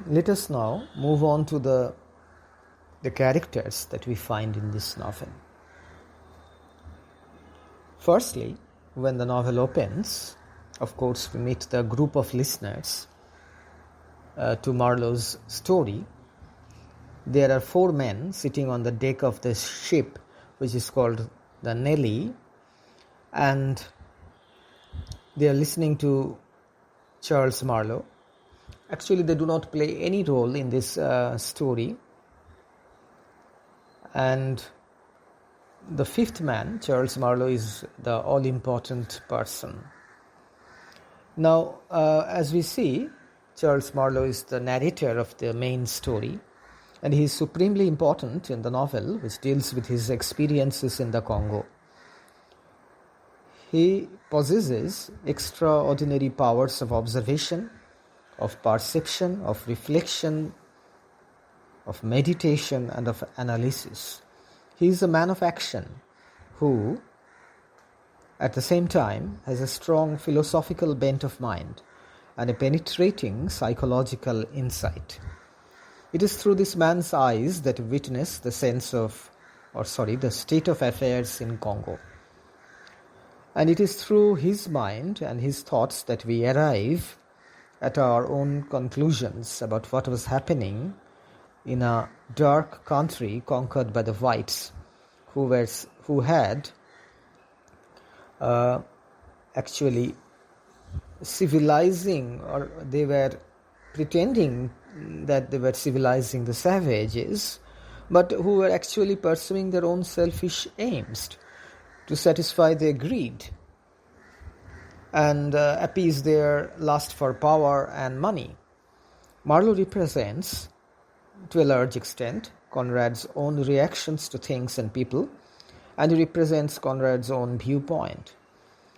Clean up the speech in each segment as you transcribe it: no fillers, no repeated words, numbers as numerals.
Let us now move on to the characters that we find in this novel. Firstly, when the novel opens, of course, we meet the group of listeners to Marlowe's story. There are 4 men sitting on the deck of the ship, which is called the Nelly, and they are listening to Charles Marlowe. Actually, they do not play any role in this story. And the 5th man, Charles Marlowe, is the all-important person. Now, as we see, Charles Marlowe is the narrator of the main story, and he is supremely important in the novel, which deals with his experiences in the Congo. He possesses extraordinary powers of observation, of perception, of reflection, of meditation, and of analysis. He is a man of action who, at the same time, has a strong philosophical bent of mind and a penetrating psychological insight. It is through this man's eyes that we witness the state of affairs in Congo. And it is through his mind and his thoughts that we arrive at our own conclusions about what was happening in a dark country conquered by the whites, who had actually civilizing, or they were pretending that they were civilizing the savages, but who were actually pursuing their own selfish aims to satisfy their greed and appease their lust for power and money. Marlowe represents, to a large extent, Conrad's own reactions to things and people, and he represents Conrad's own viewpoint.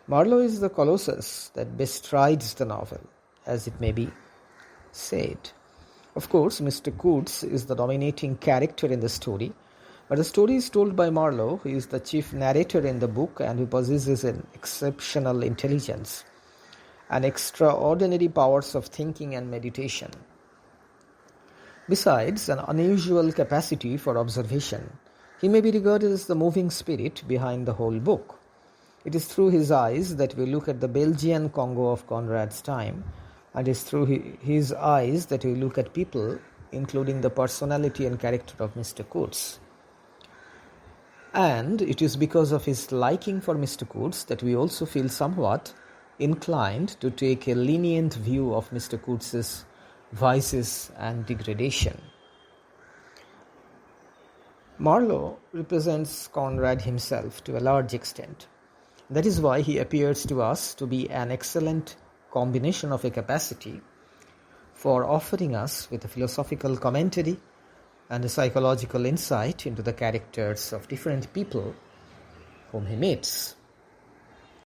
Marlowe is the colossus that bestrides the novel, as it may be said. Of course, Mr. Kurtz is the dominating character in the story, but the story is told by Marlowe, who is the chief narrator in the book and who possesses an exceptional intelligence and extraordinary powers of thinking and meditation. Besides an unusual capacity for observation, he may be regarded as the moving spirit behind the whole book. It is through his eyes that we look at the Belgian Congo of Conrad's time, and it is through his eyes that we look at people, including the personality and character of Mr. Kurtz. And it is because of his liking for Mr. Kurtz that we also feel somewhat inclined to take a lenient view of Mr. Kurtz's vices and degradation. Marlowe represents Conrad himself to a large extent. That is why he appears to us to be an excellent combination of a capacity for offering us with a philosophical commentary and a psychological insight into the characters of different people whom he meets.